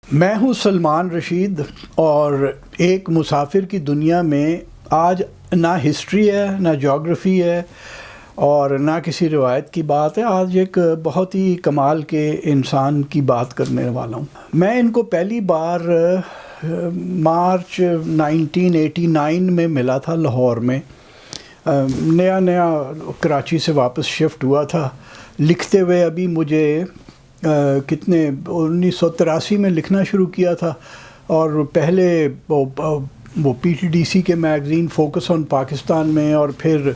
میں ہوں سلمان رشید، اور ایک مسافر کی دنیا میں آج نہ ہسٹری ہے، نہ جغرافی ہے، اور نہ کسی روایت کی بات ہے۔ آج ایک بہت ہی کمال کے انسان کی بات کرنے والا ہوں۔ میں ان کو پہلی بار مارچ 1989 میں ملا تھا لاہور میں۔ نیا کراچی سے واپس شفٹ ہوا تھا۔ لکھتے ہوئے ابھی مجھے 1983 میں لکھنا شروع کیا تھا، اور پہلے وہ پی ٹی ڈی سی کے میگزین فوکس آن پاکستان میں، اور پھر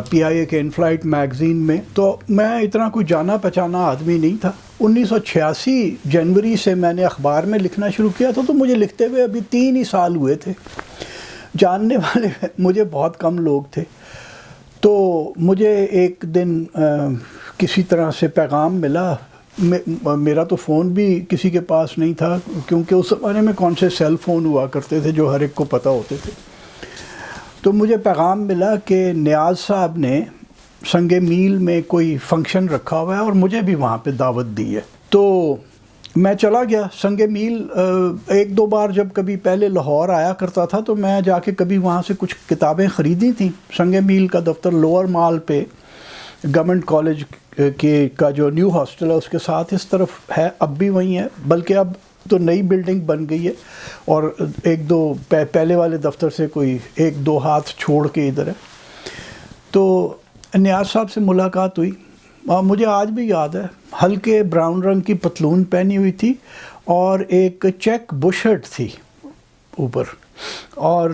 پی آئی اے کے انفلائٹ میگزین میں۔ تو میں اتنا کوئی جانا پہچانا آدمی نہیں تھا۔ 1986 جنوری سے میں نے اخبار میں لکھنا شروع کیا تھا، تو مجھے لکھتے ہوئے ابھی 3 ہی سال ہوئے تھے۔ جاننے والے مجھے بہت کم لوگ تھے۔ تو مجھے ایک دن کسی طرح سے پیغام ملا۔ میرا تو فون بھی کسی کے پاس نہیں تھا، کیونکہ اس زمانے میں کون سے سیل فون ہوا کرتے تھے جو ہر ایک کو پتہ ہوتے تھے۔ تو مجھے پیغام ملا کہ نیاز صاحب نے سنگ میل میں کوئی فنکشن رکھا ہوا ہے، اور مجھے بھی وہاں پہ دعوت دی ہے۔ تو میں چلا گیا سنگ میل۔ 1-2 بار جب کبھی پہلے لاہور آیا کرتا تھا، تو میں جا کے کبھی وہاں سے کچھ کتابیں خریدی تھیں۔ سنگ میل کا دفتر لوور مال پہ گورنمنٹ کالج کا جو نیو ہاسٹل ہے اس کے ساتھ اس طرف ہے، اب بھی وہیں ہے، بلکہ اب تو نئی بلڈنگ بن گئی ہے، اور 1-2 پہلے والے دفتر سے کوئی 1-2 ہاتھ چھوڑ کے ادھر ہے۔ تو نیاز صاحب سے ملاقات ہوئی، اور مجھے آج بھی یاد ہے، ہلکے براؤن رنگ کی پتلون پہنی ہوئی تھی، اور ایک چیک بشرٹ تھی اوپر۔ اور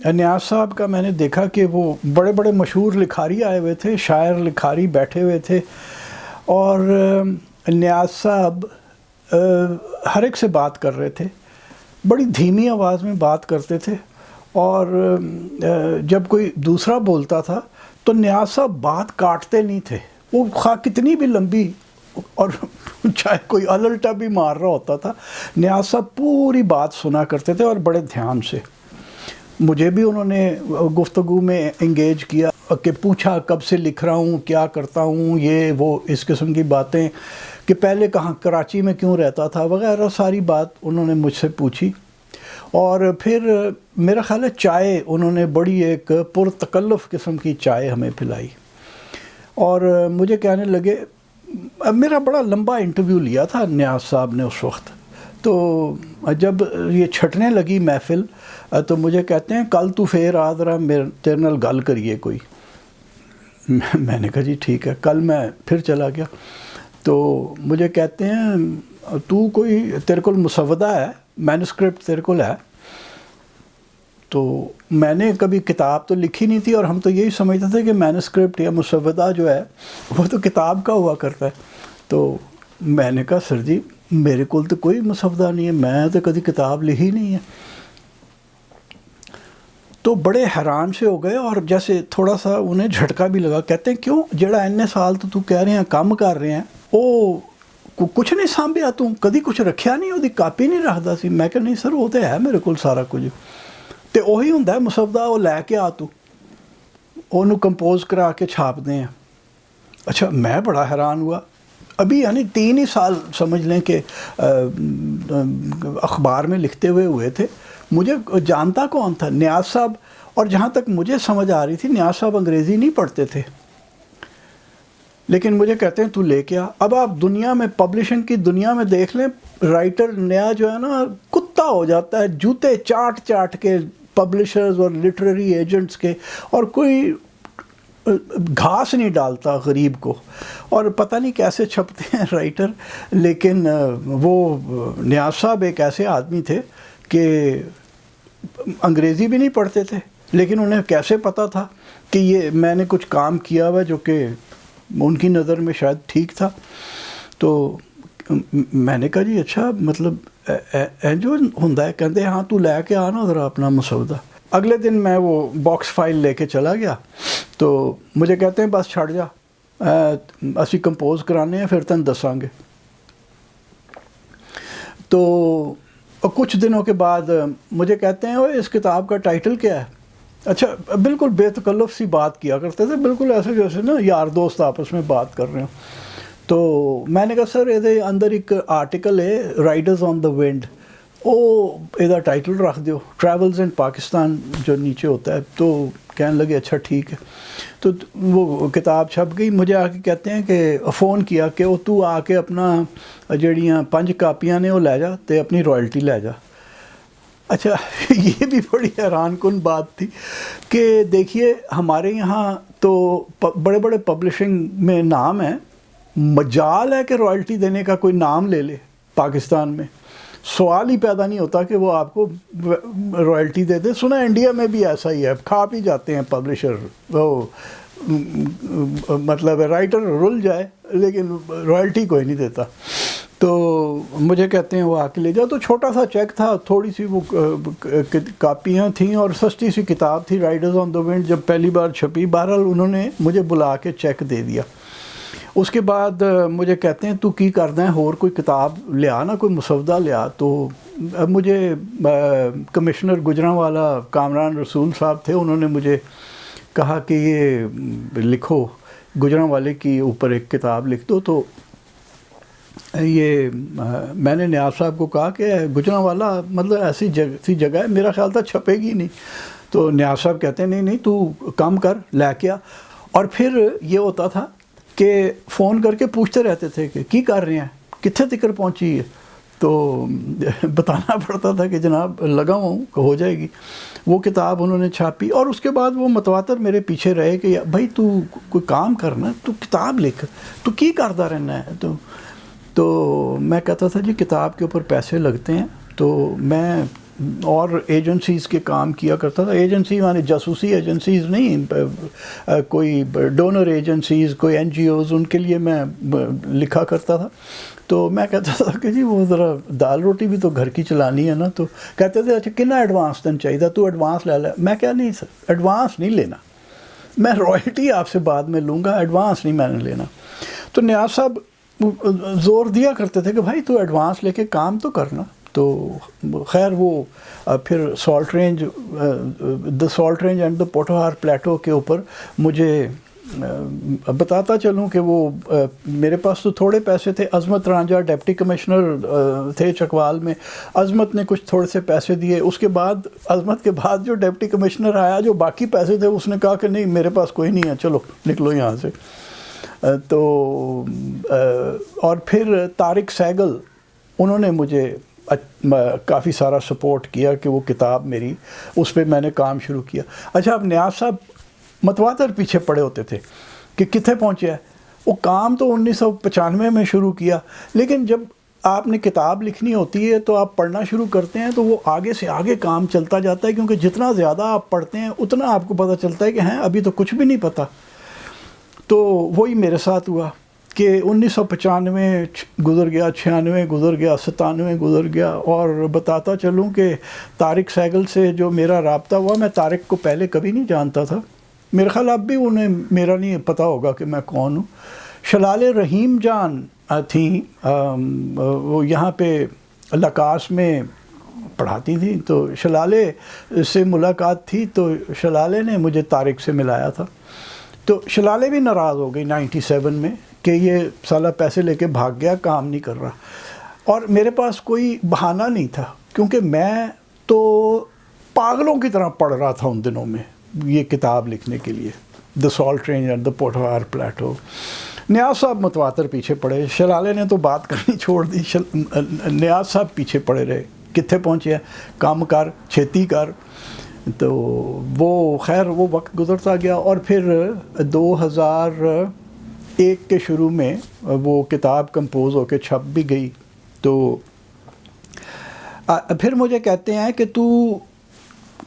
نیاز صاحب کا میں نے دیکھا کہ وہ بڑے بڑے مشہور لکھاری آئے ہوئے تھے، شاعر لکھاری بیٹھے ہوئے تھے، اور نیاز صاحب ہر ایک سے بات کر رہے تھے، بڑی دھیمی آواز میں بات کرتے تھے، اور جب کوئی دوسرا بولتا تھا تو نیاز صاحب بات کاٹتے نہیں تھے۔ وہ خواہ کتنی بھی لمبی، اور چاہے کوئی الٹا بھی مار رہا ہوتا تھا، نیاز صاحب پوری بات سنا کرتے تھے، اور بڑے دھیان سے۔ مجھے بھی انہوں نے گفتگو میں انگیج کیا، کہ پوچھا کب سے لکھ رہا ہوں، کیا کرتا ہوں، یہ وہ اس قسم کی باتیں، کہ پہلے کہاں کراچی میں کیوں رہتا تھا وغیرہ، ساری بات انہوں نے مجھ سے پوچھی۔ اور پھر میرا خیال ہے چائے انہوں نے بڑی ایک پرتکلف قسم کی چائے ہمیں پلائی، اور مجھے کہنے لگے، میرا بڑا لمبا انٹرویو لیا تھا نیاز صاحب نے اس وقت۔ تو جب یہ چھٹنے لگی محفل، تو مجھے کہتے ہیں کل تو پھر آ ذرا تیرے نال گل کریے کوئی۔ میں نے کہا جی ٹھیک ہے۔ کل میں پھر چلا گیا، تو مجھے کہتے ہیں تو کوئی تیرے کول مسودہ ہے، مینوسکرپٹ تیرے کول ہے؟ تو میں نے کبھی کتاب تو لکھی نہیں تھی، اور ہم تو یہی سمجھتے تھے کہ مینوسکرپٹ یا مسودہ جو ہے وہ تو کتاب کا ہوا کرتا ہے۔ تو میں نے کہا سر جی میرے کول تو کوئی مسودہ نہیں ہے، میں تو کبھی کتاب لکھی نہیں ہے۔ تو بڑے حیران سے ہو گئے، اور جیسے تھوڑا سا انہیں جھٹکا بھی لگا۔ کہتے ہیں کیوں، جڑا اتنے سال تو کہہ رہے ہیں کام کر رہے ہیں، وہ کچھ نہیں سانبھیا، تو کدی کچھ رکھیا نہیں، وہ کاپی نہیں رکھدا سی؟ میں کہ نہیں سر، وہ تو ہے میرے کول سارا کچھ، تے وہی ہوندا ہے مسودہ، وہ لے کے آ، تو انہوں کمپوز کرا کے چھاپ دیں۔ اچھا، میں بڑا حیران ہوا۔ ابھی یعنی 3 ہی سال سمجھ لیں کہ اخبار میں لکھتے ہوئے تھے۔ مجھے جانتا کون تھا؟ نیاز صاحب۔ اور جہاں تک مجھے سمجھ آ رہی تھی، نیاز صاحب انگریزی نہیں پڑھتے تھے، لیکن مجھے کہتے ہیں تو لے کے آ۔ اب آپ دنیا میں، پبلشنگ کی دنیا میں دیکھ لیں، رائٹر نیا جو ہے نا کتا ہو جاتا ہے، جوتے چاٹ کے پبلشرز اور لٹریری ایجنٹس کے، اور کوئی گھاس نہیں ڈالتا غریب کو، اور پتہ نہیں کیسے چھپتے ہیں رائٹر۔ لیکن وہ نیاز صاحب ایک ایسے آدمی تھے کہ انگریزی بھی نہیں پڑھتے تھے، لیکن انہیں کیسے پتہ تھا کہ یہ میں نے کچھ کام کیا ہوا جو کہ ان کی نظر میں شاید ٹھیک تھا۔ تو میں نے کہا جی اچھا، مطلب جو ہوندا ہے؟ کہتے ہیں ہاں تو لے کے آنا ذرا اپنا مسودہ۔ اگلے دن میں وہ باکس فائل لے کے چلا گیا، تو مجھے کہتے ہیں بس چھڑ جا، اسی کمپوز کرانے ہیں، پھر تن دساں گے۔ تو کچھ دنوں کے بعد مجھے کہتے ہیں اس کتاب کا ٹائٹل کیا ہے؟ اچھا، بالکل بے تکلف سی بات کیا کرتے تھے، بالکل ایسے جیسے نا یار دوست آپس میں بات کر رہے ہوں۔ تو میں نے کہا سر یہ اندر ایک آرٹیکل ہے رائڈرز آن دا ونڈ، وہ یہ ٹائٹل رکھ دیو ٹریولز ان پاکستان جو نیچے ہوتا ہے. تو کہنے لگے اچھا ٹھیک ہے. تو وہ کتاب چھپ گئی. مجھے آ کے کہتے ہیں کہ فون کیا کہ وہ تو آ کے اپنا جڑیاں 5 کاپیاں نے وہ لے جا تے اپنی رائلٹی لے جا. اچھا یہ بھی بڑی حیران کن بات تھی کہ دیکھیے ہمارے یہاں تو بڑے بڑے پبلشنگ میں نام ہے، مجال ہے کہ رائلٹی دینے کا کوئی نام لے لے. پاکستان میں سوال ہی پیدا نہیں ہوتا کہ وہ آپ کو رائلٹی دے دے. سنا انڈیا میں بھی ایسا ہی ہے، کھا بھی جاتے ہیں پبلشر، وہ مطلب رائٹر رل جائے لیکن رائلٹی کوئی نہیں دیتا. تو مجھے کہتے ہیں وہ آ کے لے جاؤ. تو چھوٹا سا چیک تھا، تھوڑی سی وہ کاپیاں تھیں اور سستی سی کتاب تھی رائڈرز آن دا ونڈ جب پہلی بار چھپی. بہرحال انہوں نے مجھے بلا کے چیک دے دیا. اس کے بعد مجھے کہتے ہیں تو کی کرنا ہے اور کوئی کتاب لیا نا، کوئی مسودہ لیا. تو مجھے کمشنر گجرانوالا کامران رسول صاحب تھے، انہوں نے مجھے کہا کہ یہ لکھو، گجرانوالے کی اوپر ایک کتاب لکھ دو. تو یہ میں نے نیاز صاحب کو کہا کہ گجرانوالا مطلب ایسی جگہ ہے میرا خیال تھا چھپے گی نہیں. تو نیاز صاحب کہتے ہیں نہیں تو کام کر لے کے آ. اور پھر یہ ہوتا تھا کہ فون کر کے پوچھتے رہتے تھے کہ کی کر رہے ہیں، کتنے تکر پہنچی ہے. تو بتانا پڑتا تھا کہ جناب لگا ہوں کہ ہو جائے گی. وہ کتاب انہوں نے چھاپی اور اس کے بعد وہ متواتر میرے پیچھے رہے کہ بھائی تو کوئی کام کرنا، تو کتاب لکھ، تو کی کرتا رہنا ہے. تو میں کہتا تھا جی کتاب کے اوپر پیسے لگتے ہیں. تو میں اور ایجنسیز کے کام کیا کرتا تھا. ایجنسی معنی جاسوسی ایجنسیز نہیں، کوئی ڈونر ایجنسیز، کوئی این جی اوز، ان کے لیے میں لکھا کرتا تھا. تو میں کہتا تھا کہ جی وہ ذرا دال روٹی بھی تو گھر کی چلانی ہے نا. تو کہتے تھے اچھا کتنا ایڈوانس تن چاہیے، تو ایڈوانس لے لے. میں کہا نہیں سر ایڈوانس نہیں لینا، میں رائلٹی آپ سے بعد میں لوں گا، ایڈوانس نہیں میں نے لینا. تو نیاز صاحب زور دیا کرتے تھے کہ بھائی تو ایڈوانس لے کے کام تو کرنا. تو خیر وہ پھر salt range, the salt range and the Potohar plateau کے اوپر مجھے بتاتا چلوں کہ وہ میرے پاس تو تھوڑے پیسے تھے. عظمت رانجھا ڈپٹی کمشنر تھے چکوال میں، عظمت نے کچھ تھوڑے سے پیسے دیے. اس کے بعد عظمت کے بعد جو ڈپٹی کمشنر آیا جو باقی پیسے تھے اس نے کہا کہ نہیں میرے پاس کوئی نہیں ہے، چلو نکلو یہاں سے. تو اور پھر طارق سہگل انہوں نے مجھے کافی سارا سپورٹ کیا کہ وہ کتاب میری اس پہ میں نے کام شروع کیا. اچھا اب نیاز صاحب متواتر پیچھے پڑے ہوتے تھے کہ کتنے پہنچے ہے. وہ کام تو 1995 میں شروع کیا، لیکن جب آپ نے کتاب لکھنی ہوتی ہے تو آپ پڑھنا شروع کرتے ہیں تو وہ آگے سے آگے کام چلتا جاتا ہے، کیونکہ جتنا زیادہ آپ پڑھتے ہیں اتنا آپ کو پتہ چلتا ہے کہ ہیں ابھی تو کچھ بھی نہیں پتہ. تو وہی میرے ساتھ ہوا کہ 1995 گزر گیا، 96 گزر گیا، 97 گزر گیا. اور بتاتا چلوں کہ طارق سہگل سے جو میرا رابطہ ہوا، میں طارق کو پہلے کبھی نہیں جانتا تھا، میرے خیال اب بھی انہیں میرا نہیں پتہ ہوگا کہ میں کون ہوں. شلال رحیم جان تھیں، وہ یہاں پہ لکاس میں پڑھاتی تھیں. تو شلالے سے ملاقات تھی تو شلالے نے مجھے طارق سے ملایا تھا. تو شلالے بھی ناراض ہو گئی 97 میں کہ یہ سالہ پیسے لے کے بھاگ گیا، کام نہیں کر رہا. اور میرے پاس کوئی بہانہ نہیں تھا کیونکہ میں تو پاگلوں کی طرح پڑھ رہا تھا ان دنوں میں یہ کتاب لکھنے کے لیے، the salt range and the Potohar plateau. Niaz صاحب متواتر پیچھے پڑے، شلالے نے تو بات کرنی چھوڑ دی، نیاز صاحب پیچھے پڑے رہے کتنے پہنچے ہیں، کام کر چھیتی کر. تو وہ خیر وہ وقت گزرتا گیا. اور پھر 2001 کے شروع میں وہ کتاب کمپوز ہو کے چھپ بھی گئی. تو پھر مجھے کہتے ہیں کہ تو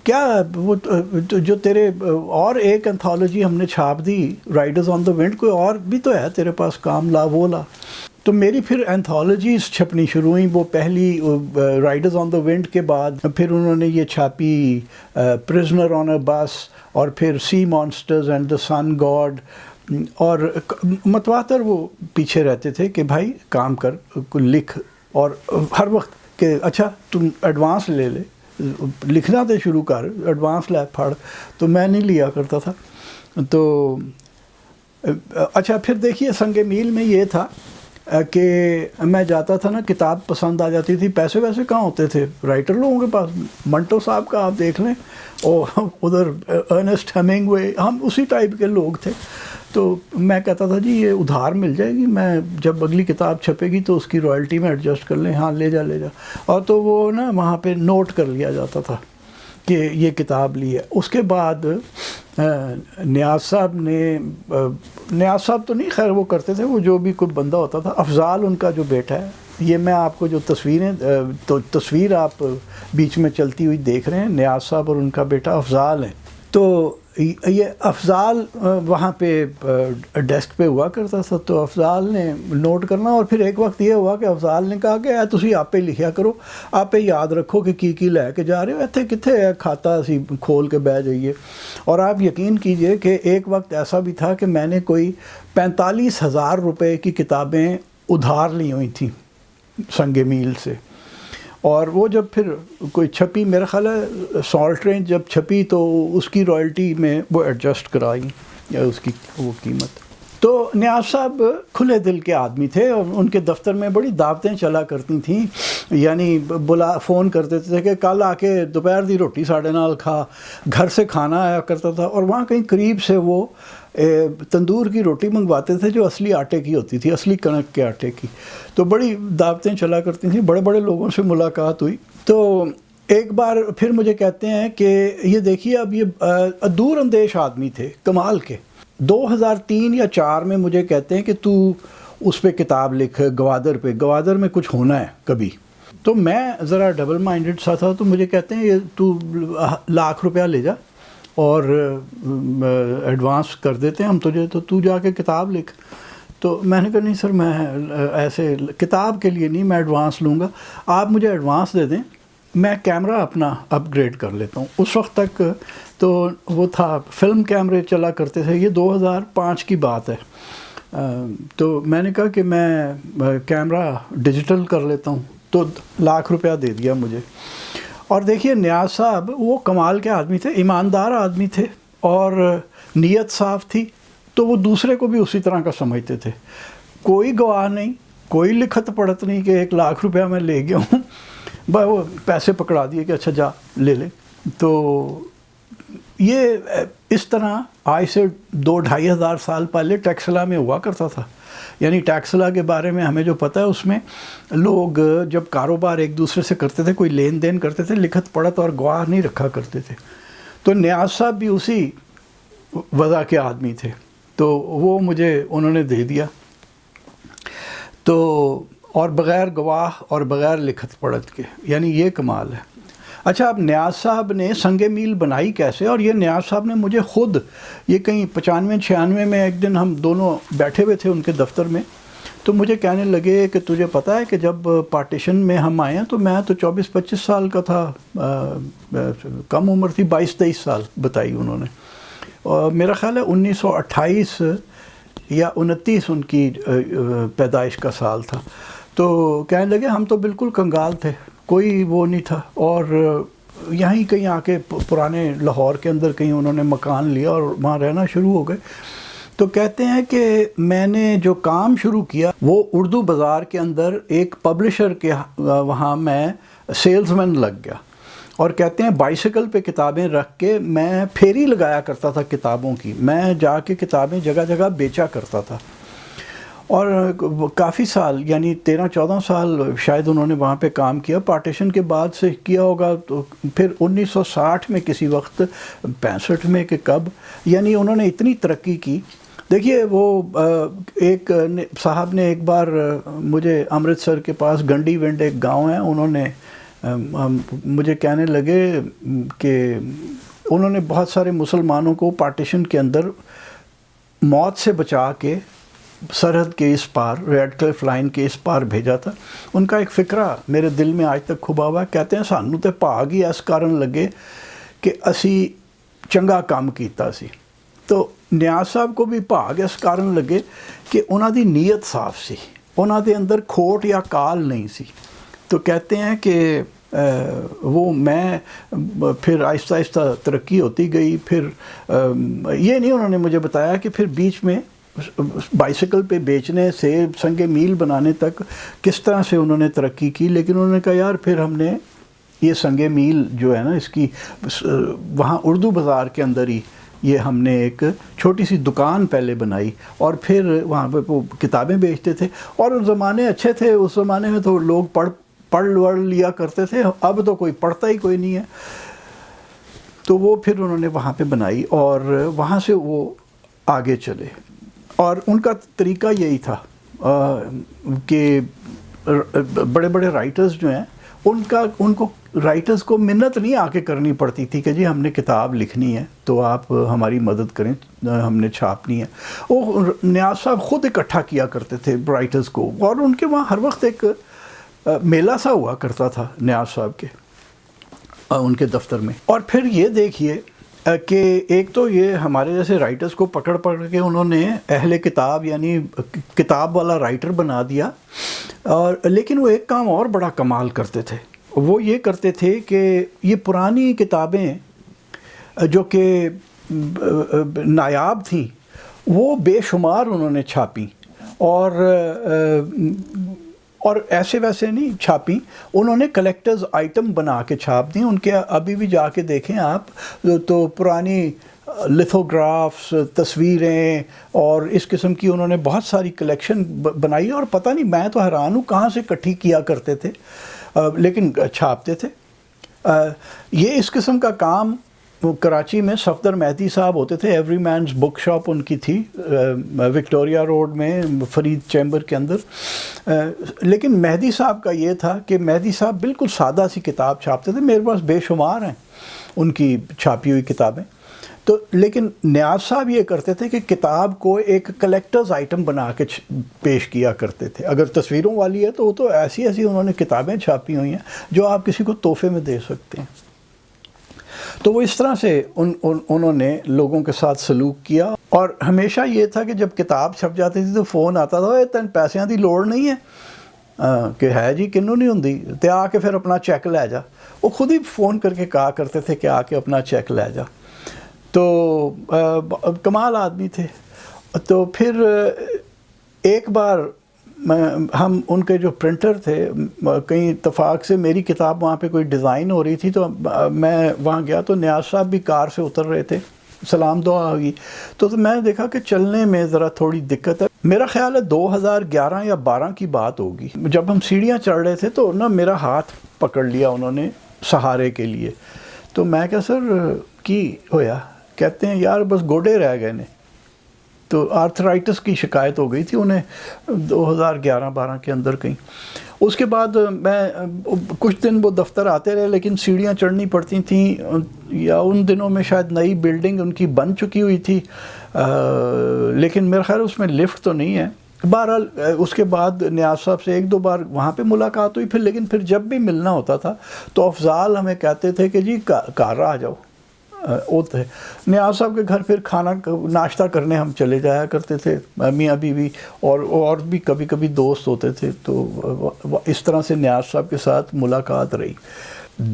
کیا وہ جو تیرے اور ایک انتھالوجی ہم نے چھاپ دی رائڈرز آن دا ونڈ، کوئی اور بھی تو ہے تیرے پاس کام، لا وہ لا. تو میری پھر انتھالوجیز چھپنی شروع ہوئیں. وہ پہلی رائڈرز آن دا ونڈ کے بعد پھر انہوں نے یہ چھاپی پرزنر آن اے بس، اور پھر سی monsters and the sun God. اور متواتر وہ پیچھے رہتے تھے کہ بھائی کام کر، لکھ. اور ہر وقت کہ اچھا تم ایڈوانس لے لے، لکھنا تو شروع کر، ایڈوانس لے پھڑ. تو میں نہیں لیا کرتا تھا. تو اچھا پھر دیکھیے سنگ میل میں یہ تھا کہ میں جاتا تھا نا، کتاب پسند آ جاتی تھی، پیسے ویسے کہاں ہوتے تھے رائٹر لوگوں کے پاس. منٹو صاحب کا آپ دیکھ لیں، اور ادھر ارنسٹ ہیمنگوے، ہم اسی ٹائپ کے لوگ تھے. تو میں کہتا تھا جی یہ ادھار مل جائے گی، میں جب اگلی کتاب چھپے گی تو اس کی رائلٹی میں ایڈجسٹ کر لیں، ہاں لے جا. اور تو وہ نا وہاں پہ نوٹ کر لیا جاتا تھا کہ یہ کتاب لی ہے. اس کے بعد نیاز صاحب نیاز صاحب تو نہیں، خیر وہ کرتے تھے، وہ جو بھی کوئی بندہ ہوتا تھا، افضال ان کا جو بیٹا ہے، یہ میں آپ کو جو تصویر آپ بیچ میں چلتی ہوئی دیکھ رہے ہیں، نیاز صاحب اور ان کا بیٹا افضال ہیں. تو یہ افضال وہاں پہ ڈیسک پہ ہوا کرتا تھا، تو افضال نے نوٹ کرنا. اور پھر ایک وقت یہ ہوا کہ افضال نے کہا کہ تسی آپ پہ لکھیا کرو، آپ پہ یاد رکھو کہ کی لے کے جا رہے ہو، ایتھے کتھے ہے کھاتا اسی کھول کے بہ جائیے. اور آپ یقین کیجئے کہ ایک وقت ایسا بھی تھا کہ میں نے کوئی 45,000 روپے کی کتابیں ادھار لی ہوئی تھیں سنگ میل سے. اور وہ جب پھر کوئی چھپی، میرا خیال ہے سالٹ رینج جب چھپی تو اس کی رائلٹی میں وہ ایڈجسٹ کرائی، یا اس کی وہ قیمت. تو نیاز صاحب کھلے دل کے آدمی تھے، اور ان کے دفتر میں بڑی دعوتیں چلا کرتی تھیں. یعنی فون کر دیتے تھے کہ کل آ کے دوپہر دی روٹی ساڑھے نال کھا. گھر سے کھانا آیا کرتا تھا، اور وہاں کہیں قریب سے وہ تندور کی روٹی منگواتے تھے جو اصلی آٹے کی ہوتی تھی، اصلی کنک کے آٹے کی. تو بڑی دعوتیں چلا کرتی تھیں، بڑے بڑے لوگوں سے ملاقات ہوئی. تو ایک بار پھر مجھے کہتے ہیں کہ یہ دیکھیے، اب یہ دور اندیش آدمی تھے کمال کے. 2003 یا 4 میں مجھے کہتے ہیں کہ تو اس پہ کتاب لکھ، گوادر میں کچھ ہونا ہے کبھی. تو میں ذرا ڈبل مائنڈڈ سا تھا، تو مجھے کہتے ہیں یہ تو ₹1,00,000 لے جا اور ایڈوانس کر دیتے ہیں ہم تجھے، تو جا کے کتاب لکھ. تو میں نے کہا نہیں سر، میں ایسے کتاب کے لیے نہیں میں ایڈوانس لوں گا، آپ مجھے ایڈوانس دے دیں، میں کیمرہ اپنا اپ گریڈ کر لیتا ہوں. اس وقت تک تو وہ تھا فلم کیمرے چلا کرتے تھے، یہ 2005 کی بات ہے. تو میں نے کہا کہ میں کیمرہ ڈیجیٹل کر لیتا ہوں، تو ₹1,00,000 دے دیا مجھے. اور دیکھیے نیاز صاحب وہ کمال کے آدمی تھے، ایماندار آدمی تھے، اور نیت صاف تھی. تو وہ دوسرے کو بھی اسی طرح کا سمجھتے تھے. کوئی گواہ نہیں، کوئی لکھت پڑھت نہیں کہ ₹1,00,000 میں لے گیا ہوں، بس وہ پیسے پکڑا دیے کہ اچھا جا لے لے. تو یہ اس طرح آج سے 2-2.5 ہزار سال پہلے ٹیکسلا میں ہوا کرتا تھا. یعنی ٹیکسلا کے بارے میں ہمیں جو پتہ ہے، اس میں لوگ جب کاروبار ایک دوسرے سے کرتے تھے، کوئی لین دین کرتے تھے، لکھت پڑھت اور گواہ نہیں رکھا کرتے تھے. تو نیاز صاحب بھی اسی وضع کے آدمی تھے، تو وہ مجھے انہوں نے دے دیا. تو اور بغیر گواہ اور بغیر لکھت پڑھت کے، یعنی یہ کمال ہے. اچھا، اب نیاز صاحب نے سنگ میل بنائی کیسے؟ اور یہ نیاز صاحب نے مجھے خود، یہ کہیں 95-96 میں ایک دن ہم دونوں بیٹھے ہوئے تھے ان کے دفتر میں، تو مجھے کہنے لگے کہ تجھے پتہ ہے کہ جب پارٹیشن میں ہم آئے ہیں تو میں تو 24-25 سال کا تھا، کم عمر تھی، 22-23 سال بتائی انہوں نے. اور میرا خیال ہے 1928 یا 29 ان کی پیدائش کا سال تھا. تو کہنے لگے ہم تو بالکل کنگال تھے، کوئی وہ نہیں تھا، اور یہیں کہیں آ کے پرانے لاہور کے اندر کہیں انہوں نے مکان لیا اور وہاں رہنا شروع ہو گئے. تو کہتے ہیں کہ میں نے جو کام شروع کیا وہ اردو بازار کے اندر ایک پبلشر کے وہاں میں سیلز مین لگ گیا. اور کہتے ہیں بائیسیکل پہ کتابیں رکھ کے میں پھیری لگایا کرتا تھا کتابوں کی، میں جا کے کتابیں جگہ جگہ بیچا کرتا تھا. اور کافی سال، یعنی 13-14 سال شاید انہوں نے وہاں پہ کام کیا، پارٹیشن کے بعد سے کیا ہوگا. تو پھر 1960 میں کسی وقت، 65 میں کہ کب، یعنی انہوں نے اتنی ترقی کی. دیکھیے وہ ایک صاحب نے ایک بار مجھے امرتسر کے پاس گنڈی ونڈ ایک گاؤں ہے، انہوں نے مجھے کہنے لگے کہ انہوں نے بہت سارے مسلمانوں کو پارٹیشن کے اندر موت سے بچا کے سرحد کے اس پار، ریڈ کلف لائن کے اس پار بھیجا تھا. ان کا ایک فقرہ میرے دل میں آج تک کھبا ہوا ہے. کہتے ہیں سانو تے بھاگ ہی اس کارن لگے کہ اسی چنگا کام کیتا سی. تو نیاز صاحب کو بھی بھاگ اس کارن لگے کہ انہاں دی نیت صاف سی، انہاں دے اندر کھوٹ یا کال نہیں سی. تو کہتے ہیں کہ وہ میں پھر آہستہ آہستہ ترقی ہوتی گئی. پھر یہ نہیں انہوں نے مجھے بتایا کہ پھر بیچ میں بائیسیکل پہ بیچنے سے سنگ میل بنانے تک کس طرح سے انہوں نے ترقی کی، لیکن انہوں نے کہا یار پھر ہم نے یہ سنگ میل جو ہے نا اس کی وہاں اردو بازار کے اندر ہی یہ ہم نے ایک چھوٹی سی دکان پہلے بنائی، اور پھر وہاں پہ وہ کتابیں بیچتے تھے، اور زمانے اچھے تھے اس زمانے میں، تو لوگ پڑھ لیا کرتے تھے، اب تو کوئی پڑھتا ہی کوئی نہیں ہے۔ تو وہ پھر انہوں نے وہاں پہ بنائی اور وہاں سے وہ آگے چلے، اور ان کا طریقہ یہی تھا کہ بڑے بڑے رائٹرز جو ہیں ان کو رائٹرز کو منت نہیں آ کے کرنی پڑتی تھی کہ جی ہم نے کتاب لکھنی ہے تو آپ ہماری مدد کریں، ہم نے چھاپنی ہے۔ وہ نیاز صاحب خود اکٹھا کیا کرتے تھے رائٹرز کو، اور ان کے وہاں ہر وقت ایک میلہ سا ہوا کرتا تھا نیاز صاحب کے ان کے دفتر میں۔ اور پھر یہ دیکھیے کہ ایک تو یہ ہمارے جیسے رائٹرز کو پکڑ کے انہوں نے اہل کتاب یعنی کتاب والا رائٹر بنا دیا، اور لیکن وہ ایک کام اور بڑا کمال کرتے تھے، وہ یہ کرتے تھے کہ یہ پرانی کتابیں جو کہ نایاب تھیں وہ بے شمار انہوں نے چھاپیں، اور ایسے ویسے نہیں چھاپیں، انہوں نے کلیکٹرز آئٹم بنا کے چھاپ دیں۔ ان کے ابھی بھی جا کے دیکھیں آپ تو پرانی لتھوگرافس، تصویریں اور اس قسم کی انہوں نے بہت ساری کلیکشن بنائی، اور پتہ نہیں میں تو حیران ہوں کہاں سے اکٹھی کیا کرتے تھے، لیکن چھاپتے تھے۔ یہ اس قسم کا کام کراچی میں صفدر مہدی صاحب ہوتے تھے، ایوری مینز بک شاپ ان کی تھی وکٹوریہ روڈ میں فرید چیمبر کے اندر۔ لیکن مہدی صاحب کا یہ تھا کہ مہدی صاحب بالکل سادہ سی کتاب چھاپتے تھے، میرے پاس بے شمار ہیں ان کی چھاپی ہوئی کتابیں۔ تو لیکن نیاز صاحب یہ کرتے تھے کہ کتاب کو ایک کلیکٹرز آئٹم بنا کے پیش کیا کرتے تھے۔ اگر تصویروں والی ہے تو وہ تو ایسی انہوں نے کتابیں چھاپی ہوئی ہیں جو آپ کسی کو تحفے میں دے سکتے ہیں۔ تو وہ اس طرح سے انہوں نے لوگوں کے ساتھ سلوک کیا، اور ہمیشہ یہ تھا کہ جب کتاب چھپ جاتی تھی تو فون آتا تھا تین پیسیاں دی لوڑ نہیں ہے کہ ہے جی کنوں نہیں ہوندی تے آ کے پھر اپنا چیک لے جا۔ وہ خود ہی فون کر کے کہا کرتے تھے کہ آ کے اپنا چیک لے جا۔ تو کمال آدمی تھے۔ تو پھر ایک بار ہم ان کے جو پرنٹر تھے، کہیں اتفاق سے میری کتاب وہاں پہ کوئی ڈیزائن ہو رہی تھی، تو میں وہاں گیا تو نیاز صاحب بھی کار سے اتر رہے تھے، سلام دعا ہوئی، تو میں نے دیکھا کہ چلنے میں ذرا تھوڑی دقت ہے۔ میرا خیال ہے 2011 یا 12 کی بات ہوگی، جب ہم سیڑھیاں چڑھ رہے تھے تو میرا ہاتھ پکڑ لیا انہوں نے سہارے کے لیے۔ تو میں کہا سر کی ہویا؟ کہتے ہیں یار بس گوڈے رہ گئے نے۔ تو آرتھرائٹس کی شکایت ہو گئی تھی انہیں 2011-12 کے اندر کہیں۔ اس کے بعد میں کچھ دن وہ دفتر آتے رہے، لیکن سیڑھیاں چڑھنی پڑتی تھیں، یا ان دنوں میں شاید نئی بلڈنگ ان کی بن چکی ہوئی تھی، لیکن میرا خیال اس میں لفٹ تو نہیں ہے۔ بہرحال اس کے بعد نیاز صاحب سے 1-2 بار وہاں پہ ملاقات ہوئی، لیکن پھر جب بھی ملنا ہوتا تھا تو افضال ہمیں کہتے تھے کہ جی کار آ جاؤ۔ ہوتے نیاز صاحب کے گھر پھر کھانا ناشتہ کرنے ہم چلے جایا کرتے تھے، میاں بیوی اور بھی کبھی کبھی دوست ہوتے تھے۔ تو اس طرح سے نیاز صاحب کے ساتھ ملاقات رہی۔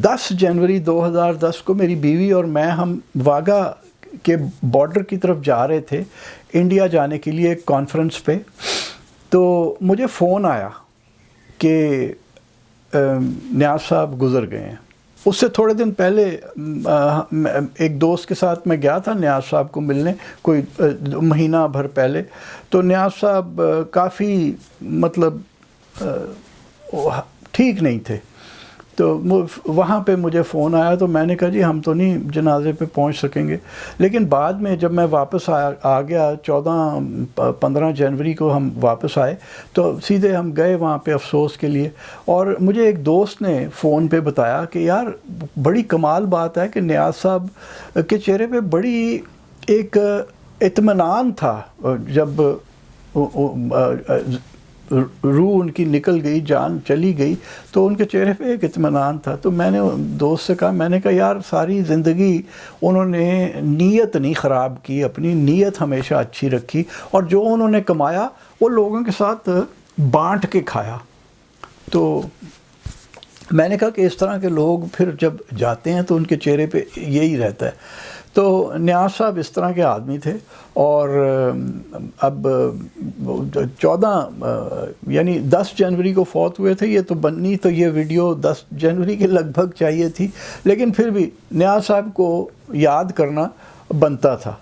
10 جنوری 2010 کو میری بیوی اور میں ہم واگا کے بارڈر کی طرف جا رہے تھے انڈیا جانے کے لیے ایک کانفرنس پہ۔ تو مجھے فون آیا کہ نیاز صاحب گزر گئے ہیں۔ اس سے تھوڑے دن پہلے ایک دوست کے ساتھ میں گیا تھا نیاز صاحب کو ملنے، کوئی مہینہ بھر پہلے۔ تو نیاز صاحب کافی مطلب ٹھیک نہیں تھے، تو وہاں پہ مجھے فون آیا، تو میں نے کہا جی ہم تو نہیں جنازے پہ پہنچ سکیں گے۔ لیکن بعد میں جب میں واپس آ گیا 14-15 جنوری کو ہم واپس آئے، تو سیدھے ہم گئے وہاں پہ افسوس کے لیے۔ اور مجھے ایک دوست نے فون پہ بتایا کہ یار بڑی کمال بات ہے کہ نیاز صاحب کے چہرے پہ بڑی ایک اطمینان تھا، جب روح ان کی نکل گئی، جان چلی گئی، تو ان کے چہرے پہ ایک اطمینان تھا۔ تو میں نے دوست سے کہا، میں نے کہا یار ساری زندگی انہوں نے نیت نہیں خراب کی، اپنی نیت ہمیشہ اچھی رکھی، اور جو انہوں نے کمایا وہ لوگوں کے ساتھ بانٹ کے کھایا۔ تو میں نے کہا کہ اس طرح کے لوگ پھر جب جاتے ہیں تو ان کے چہرے پہ یہی رہتا ہے۔ تو نیاز صاحب اس طرح کے آدمی تھے، اور اب 10 جنوری کو فوت ہوئے تھے، یہ تو بننی تو یہ ویڈیو 10 جنوری کے لگ بھگ چاہیے تھی، لیکن پھر بھی نیاز صاحب کو یاد کرنا بنتا تھا۔